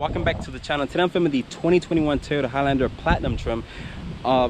Welcome back to the channel. Today I'm filming the 2021 Toyota Highlander Platinum trim.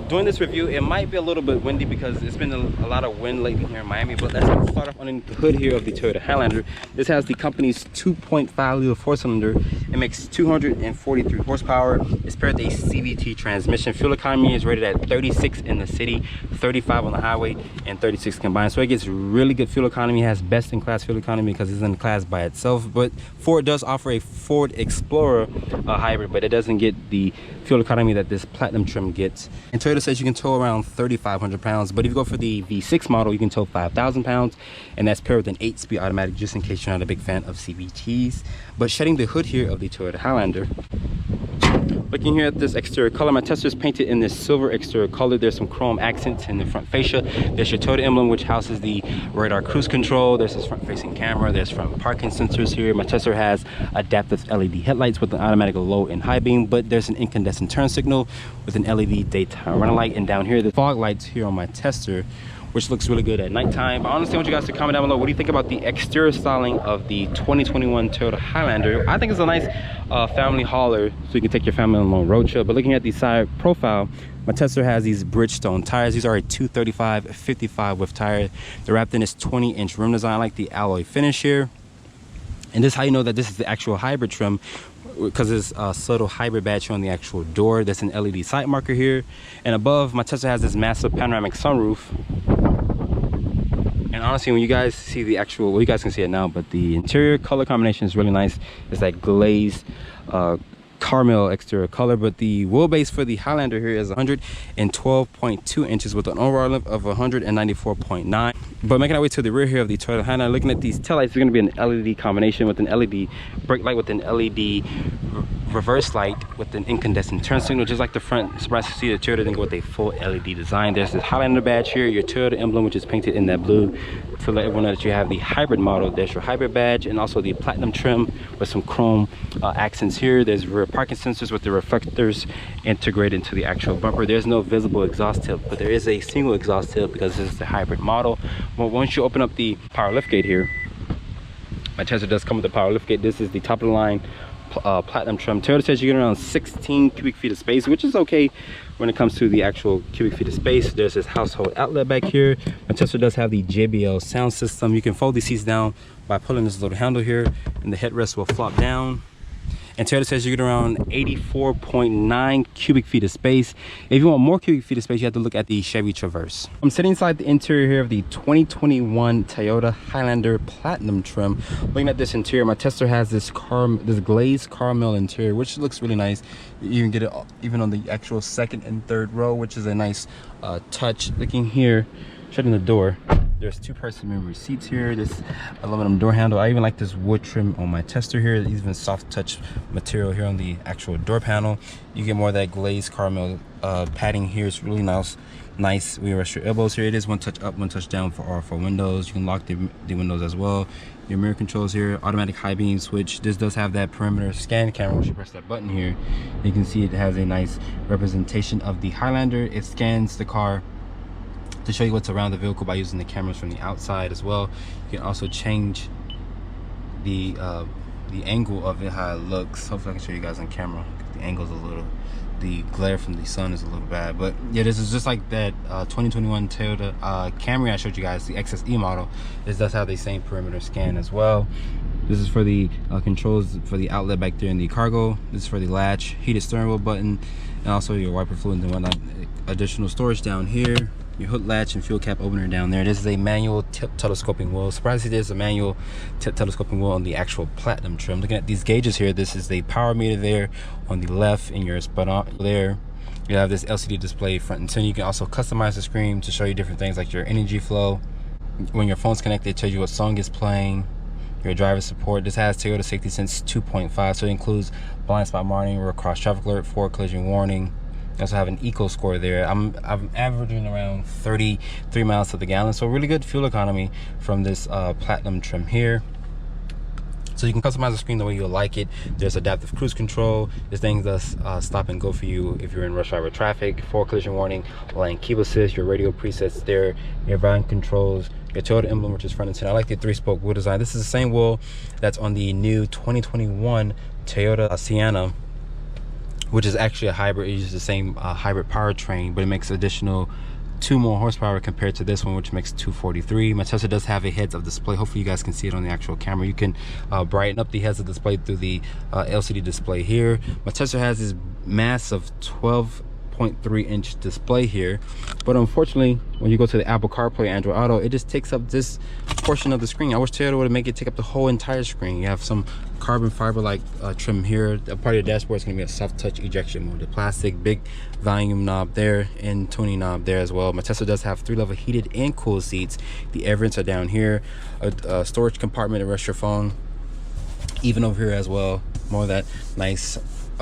Doing this review, it might be a little bit windy because it's been a lot of wind lately here in Miami, but let's start off underneath the hood here of the Toyota Highlander. This has the company's 2.5 liter four-cylinder. It makes 243 horsepower. It's paired with a CVT transmission. Fuel economy is rated at 36 in the city, 35 on the highway, and 36 combined. So it gets really good fuel economy. It has best in class fuel economy because it's in class by itself. But Ford does offer a Ford Explorer hybrid, but it doesn't get the fuel economy that this Platinum trim gets. And Toyota says you can tow around 3,500 pounds, but if you go for the V6 model, you can tow 5,000 pounds, and that's paired with an 8-speed automatic, just in case you're not a big fan of CVTs. But shedding the hood here of the Toyota Highlander, looking here at this exterior color, my Tesla's painted in this silver exterior color. There's some chrome accents in the front fascia. There's your Toyota emblem, which houses the radar cruise control. There's this front facing camera. There's front parking sensors here. My Tesla has adaptive LED headlights with an automatic low and high beam, but there's an incandescent turn signal with an LED daytime running light. And down here, the fog lights here on my Tesla, which looks really good at nighttime. But honestly, I want you guys to comment down below, what do you think about the exterior styling of the 2021 Toyota Highlander? I think it's a nice family hauler, so you can take your family on a long road trip. But looking at the side profile, my Tesla has these Bridgestone tires. These are a 235/55 width tire. They're wrapped in this 20-inch rim design. I like the alloy finish here. And this is how you know that this is the actual hybrid trim, because there's a subtle hybrid badge on the actual door. There's an LED sight marker here, and above, my Tesla has this massive panoramic sunroof. And honestly, when you guys see the actual, well, you guys can see it now, but the interior color combination is really nice. It's that glazed caramel exterior color. But the wheelbase for the Highlander here is 112.2 inches with an overall length of 194.9. But making our way to the rear here of the Toyota Highlander, looking at these taillights, it's going to be an LED combination with an LED brake light with an LED reverse light with an incandescent turn signal, just like the front. Surprised to see the Toyota didn't go with a full LED design. There's this Highlander badge here, your Toyota emblem, which is painted in that blue to let everyone know that you have the hybrid model. There's your hybrid badge, and also the Platinum trim with some chrome accents here. There's rear parking sensors with the reflectors integrated into the actual bumper. There's no visible exhaust tip, but there is a single exhaust tip because this is the hybrid model. But once you open up the power liftgate here, my Tesla does come with the power liftgate. This is the top of the line Platinum trim. Toyota says you get around 16 cubic feet of space, which is okay when it comes to the actual cubic feet of space. There's this household outlet back here. My Tesla does have the JBL sound system. You can fold these seats down by pulling this little handle here, and the headrest will flop down. And Toyota says you get around 84.9 cubic feet of space. If you want more cubic feet of space, you have to look at the Chevy Traverse. I'm sitting inside the interior here of the 2021 Toyota Highlander Platinum trim. Looking at this interior, my Tesla has this glazed caramel interior, which looks really nice. You can get it even on the actual second and third row, which is a nice touch. Looking here, shutting the door, there's two-person memory seats here, this aluminum door handle. I even like this wood trim on my Tesla here, even soft touch material here on the actual door panel. You get more of that glazed caramel padding here. It's really nice. Where you rest your elbows here. It is one touch up, one touch down for windows. You can lock the windows as well. Your mirror controls here, automatic high beam switch. This does have that perimeter scan camera. Once you press that button here, you can see it has a nice representation of the Highlander. It scans the car to show you what's around the vehicle by using the cameras from the outside as well. You can also change the angle of it, how it looks. Hopefully I can show you guys on camera. The angle's a little, the glare from the sun is a little bad, but yeah, this is just like that 2021 Toyota Camry I showed you guys, the XSE model. This does have the same perimeter scan as well. This is for the controls for the outlet back there in the cargo. This is for the latch, heated steering wheel button, and also your wiper fluid and whatnot. Additional storage down here, your hood latch and fuel cap opener down there. This is a manual tip telescoping wheel. Surprised there's a manual tip telescoping wheel on the actual Platinum trim. Looking at these gauges here, this is the power meter there on the left, and your speedometer there. You have this LCD display front and center. You can also customize the screen to show you different things like your energy flow. When your phone's connected, it tells you what song is playing. Your driver support. This has Toyota Safety Sense 2.5, so it includes blind spot monitoring, rear cross traffic alert, forward collision warning. I also have an eco score there. I'm averaging around 33 miles to the gallon, so really good fuel economy from this Platinum trim here. So you can customize the screen the way you like it. There's adaptive cruise control. This thing does stop and go for you if you're in rush hour traffic, forward collision warning, lane keep assist, your radio presets there, your volume controls, your Toyota emblem, which is front and center. I like the 3-spoke wheel design. This is the same wheel that's on the new 2021 Toyota Sienna, which is actually a hybrid. It uses the same hybrid powertrain, but it makes additional 2 more horsepower compared to this one, which makes 243. My Tesla does have a heads-up display. Hopefully you guys can see it on the actual camera. You can brighten up the heads-up display through the LCD display here. My Tesla has this massive 12.3-inch display here, but unfortunately when you go to the Apple CarPlay, Android Auto, it just takes up this portion of the screen. I wish Toyota would make it take up the whole entire screen. You have some carbon fiber like trim here. A part of the dashboard is going to be a soft touch ejection mode, the plastic big volume knob there and tuning knob there as well. My Tesla does have 3-level heated and cooled seats. The air vents are down here, a storage compartment to rest your phone, even over here as well. More of that nice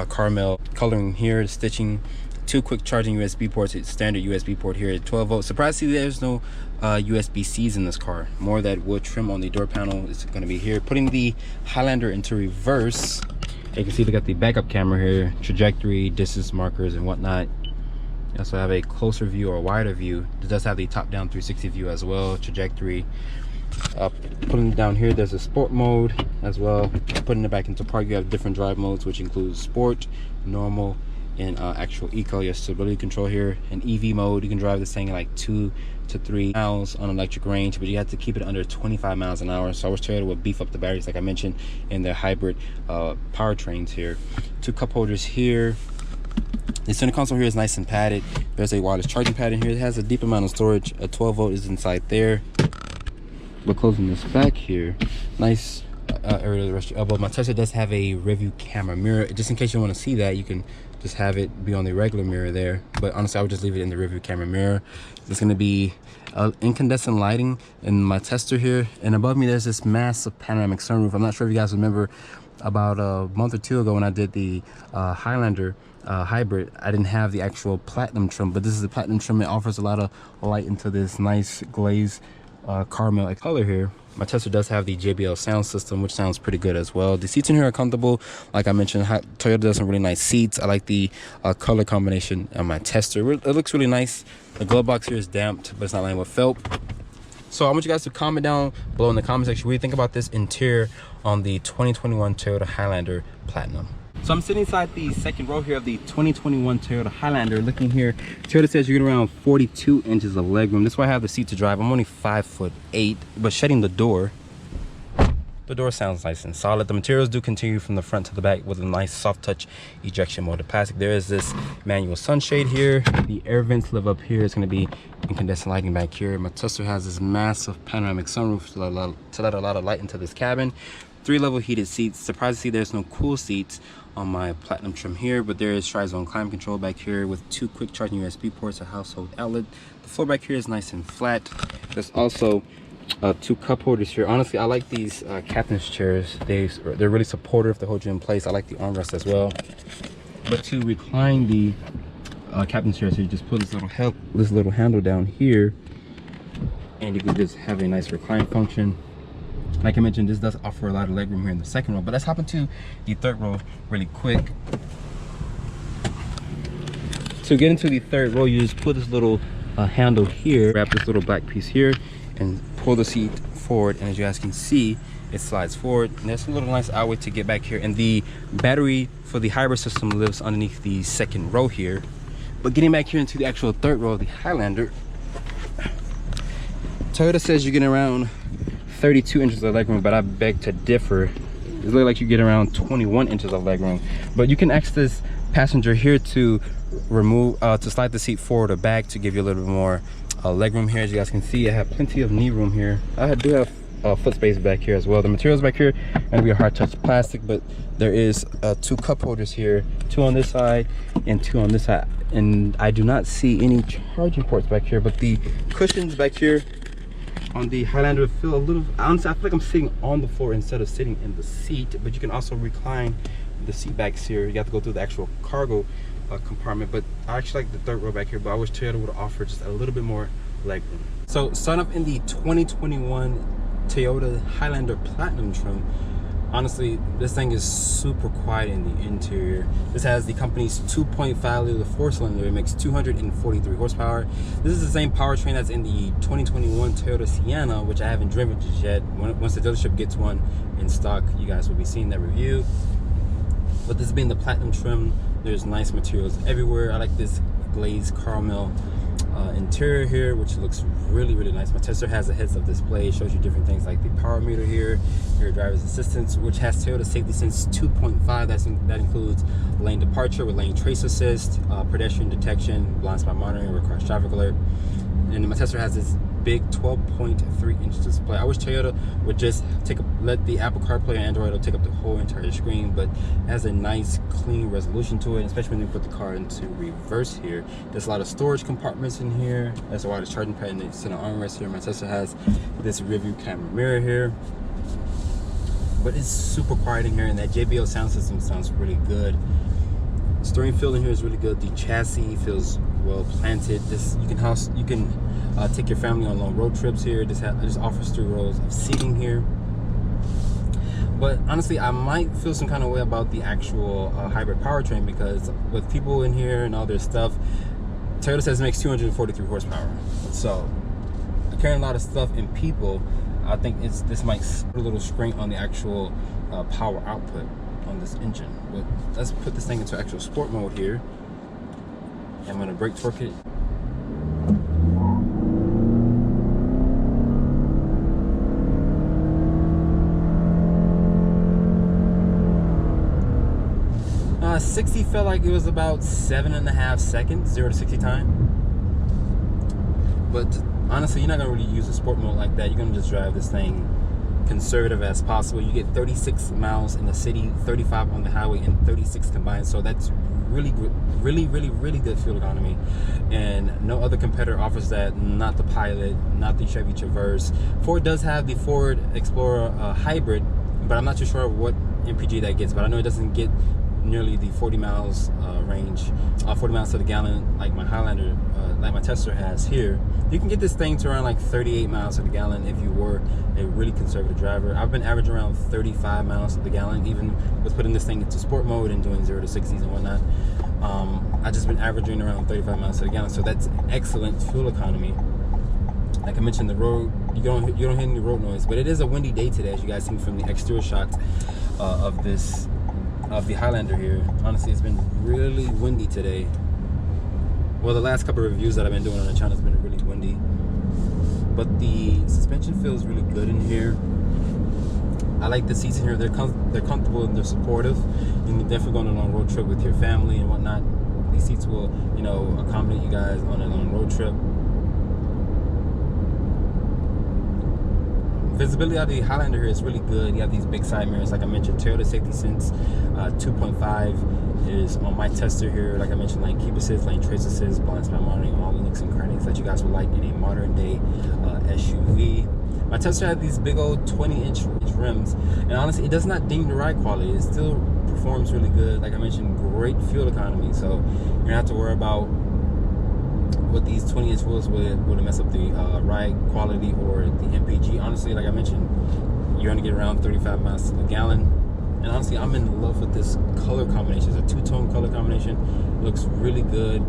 caramel coloring here, stitching, 2 quick charging USB ports, standard USB port here at 12 volts. Surprised to see there's no USB-Cs in this car. More of that wood trim on the door panel is going to be here. Putting the Highlander into reverse, you can see, look at the backup camera here, trajectory, distance markers and whatnot. You also have a closer view or wider view. It does have the top-down 360 view as well, trajectory. Putting it down here, there's a sport mode as well. Putting it back into park, you have different drive modes, which includes sport, normal, and actual eco. Your stability control here. In EV mode, you can drive this thing like 2 to 3 miles on electric range, but you have to keep it under 25 miles an hour. So I wish Toyota would beef up the batteries like I mentioned in their hybrid powertrains here. 2 cup holders here. The center console here is nice and padded. There's a wireless charging pad in here. It has a deep amount of storage. A 12 volt is inside there. But closing this back here, nice area to rest your elbow. My Tesla does have a rearview camera mirror. Just in case you want to see that, you can just have it be on the regular mirror there, but honestly I would just leave it in the rearview camera mirror. There's going to be incandescent lighting in my tester here, and above me there's this massive panoramic sunroof. I'm not sure if you guys remember, about a month or 2 ago when I did the Highlander hybrid, I didn't have the actual platinum trim, but this is the platinum trim. It offers a lot of light into this nice glazed caramel color here. My Tesla does have the JBL sound system, which sounds pretty good as well. The seats in here are comfortable. Like I mentioned, Toyota does some really nice seats. I like the color combination on my tester. It looks really nice. The glove box here is damped, but it's not lined with felt. So I want you guys to comment down below in the comment section what you think about this interior on the 2021 Toyota Highlander Platinum. So I'm sitting inside the second row here of the 2021 Toyota Highlander. Looking here, Toyota says you're getting around 42 inches of legroom. This is why I have the seat to drive. I'm only 5'8", but shutting the door sounds nice and solid. The materials do continue from the front to the back with a nice soft touch ejection molded plastic. There is this manual sunshade here. The air vents live up here. It's going to be incandescent lighting back here. My Tesla has this massive panoramic sunroof to let a lot of light into this cabin. 3-level heated seats. Surprised to see there's no cool seats on my platinum trim here, but there is tri-zone climate control back here with 2 quick charging USB ports, a household outlet. The floor back here is nice and flat. There's also 2 cup holders here. Honestly, I like these captain's chairs. They're really supportive. They hold you in place. I like the armrest as well. But to recline the captain's chair, so you just put this little handle down here, and you can just have a nice recline function. Like I mentioned, this does offer a lot of legroom here in the second row, but let's hop into the third row really quick. To get into the third row, you just put this little handle here, grab this little black piece here, and pull the seat forward, and as you guys can see, it slides forward, and there's a little nice outway to get back here. And the battery for the hybrid system lives underneath the second row here. But getting back here into the actual third row of the Highlander, Toyota says you're getting around 32 inches of legroom, but I beg to differ. It looks like you get around 21 inches of legroom. But you can access this passenger here to remove, to slide the seat forward or back to give you a little bit more legroom here. As you guys can see, I have plenty of knee room here. I do have foot space back here as well. The materials back here are going to be a hard touch plastic, but there is 2 cup holders here, 2 on this side and 2 on this side. And I do not see any charging ports back here, but the cushions back here on the Highlander feel a little, honestly I feel like I'm sitting on the floor instead of sitting in the seat. But you can also recline the seat backs here. You have to go through the actual cargo compartment, but I actually like the third row back here, but I wish Toyota would offer just a little bit more legroom. So starting up in the 2021 Toyota Highlander Platinum trim, Honestly, this thing is super quiet in the interior. This has the company's 2.5 liter 4-cylinder. It makes 243 horsepower. This is the same powertrain that's in the 2021 Toyota Sienna, which I haven't driven just yet. Once the dealership gets one in stock, you guys will be seeing that review. But this being the platinum trim, there's nice materials everywhere. I like this glazed caramel interior here, which looks really, really nice. My tester has a heads-up display. It shows you different things like the power meter here, your driver's assistance, which has Toyota Safety Sense 2.5. That includes lane departure with lane trace assist, pedestrian detection, blind spot monitoring, requires traffic alert. And my tester has this big 12.3-inch display. I wish Toyota would just let the Apple CarPlay and Android Auto take up the whole entire screen, but it has a nice clean resolution to it, especially when you put the car into reverse here. There's a lot of storage compartments in here. There's a wireless charging pad and it's an armrest here. My Tesla has this rear-view camera mirror here, but it's super quiet in here, and that JBL sound system sounds really good. Steering feel in here is really good. The chassis feels well planted. You can take your family on long road trips here. This offers 3 rows of seating here. But honestly, I might feel some kind of way about the actual hybrid powertrain, because with people in here and all their stuff, Toyota says it makes 243 horsepower. So carrying a lot of stuff and people, I think this might put a little strain on the actual power output on this engine. But let's put this thing into actual sport mode here. I'm going to brake torque it. Uh, 60 felt like it was about 7.5 seconds, 0 to 60 time. But honestly, you're not going to really use a sport mode like that. You're going to just drive this thing conservative as possible. You get 36 miles in the city, 35 on the highway, and 36 combined. So that's really good fuel economy, and no other competitor offers that. Not the Pilot, not the Chevy Traverse. Ford does have the Ford Explorer hybrid, but I'm not too sure what MPG that gets. But I know it doesn't get nearly the 40 miles range, 40 miles to the gallon like my Highlander, like my Tesla has here. You can get this thing to around like 38 miles to the gallon if you were a really conservative driver. I've been averaging around 35 miles to the gallon, even with putting this thing into sport mode and doing 0 to 60s and whatnot. I've just been averaging around 35 miles to the gallon, so that's excellent fuel economy. Like I mentioned, the road, you don't hear any road noise, but it is a windy day today, as you guys see from the exterior shots of the Highlander here. Honestly, it's been really windy today. Well, the last couple of reviews that I've been doing on the channel has been really windy, but the suspension feels really good in here. I like the seats in here. They're comfortable and they're supportive. You can definitely go on a long road trip with your family and whatnot. These seats will, you know, accommodate you guys on a long road trip. Visibility out of the Highlander here is really good. You have these big side mirrors, like I mentioned. Toyota Safety Sense 2.5 is on my tester here. Like I mentioned, lane keep assist, lane trace assist, blind spot monitoring, all the nooks and crannies that you guys would like in a modern day SUV. My Tesla had these big old 20-inch rims, and honestly, it does not ding the ride quality. It still performs really good. Like I mentioned, great fuel economy. So you're gonna have to worry about what these 20-inch wheels would mess up the ride quality or the MPG. Honestly, like I mentioned, you're gonna get around 35 miles to the gallon. And honestly, I'm in love with this color combination. It's a 2-tone color combination. It looks really good.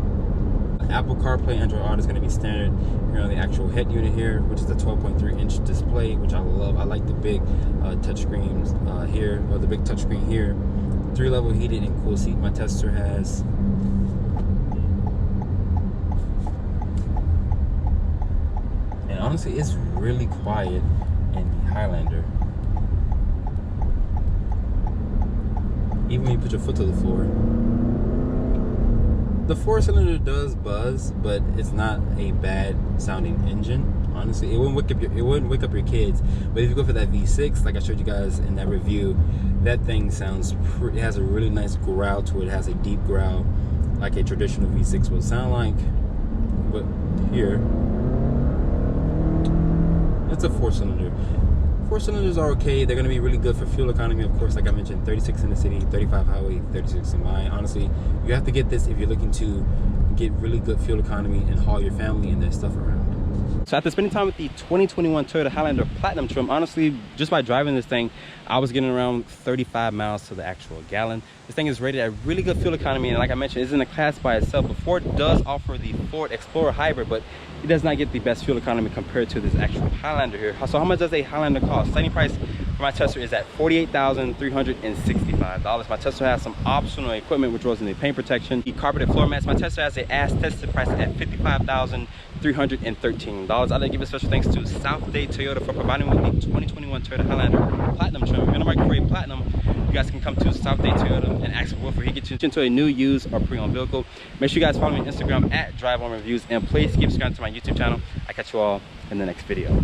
Apple CarPlay, Android Auto is going to be standard here on the actual head unit here, which is a 12.3-inch display, which I love. I like the big touch screens here, or the big touch screen here. 3-level heated and cool seat my tester has. And honestly, it's really quiet in the Highlander. Even when you put your foot to the floor. The 4-cylinder does buzz, but it's not a bad sounding engine. Honestly, it wouldn't wake up your kids. But if you go for that V6, like I showed you guys in that review, that thing sounds it has a really nice growl to it. It has a deep growl, like a traditional V6 would sound like. But here, it's a 4-cylinder. 4-cylinders are okay. They're going to be really good for fuel economy, of course. Like I mentioned, 36 in the city, 35 highway, 36 in mine. Honestly, you have to get this if you're looking to get really good fuel economy and haul your family and their stuff around. So after spending time with the 2021 Toyota Highlander Platinum trim, honestly, just by driving this thing, I was getting around 35 miles to the actual gallon. This thing is rated at really good fuel economy, and like I mentioned, it's in a class by itself. But Ford does offer the Ford Explorer Hybrid, but it does not get the best fuel economy compared to this actual Highlander here. So how much does a Highlander cost? Starting price for my Tesla is at $48,365. My Tesla has some optional equipment, which was in the paint protection, the carpeted floor mats. My Tesla has a as tested price at $55,313. I'd like to give a special thanks to South Dade Toyota for providing me with the 2021 Toyota Highlander Platinum trim. If you're in the market for a Platinum, you guys can come to South Dade Toyota and ask for Wilford. He gets you into a new, used, or pre-owned vehicle. Make sure you guys follow me on Instagram at Drive On Reviews, and please keep subscribing to my YouTube channel. I'll catch you all in the next video.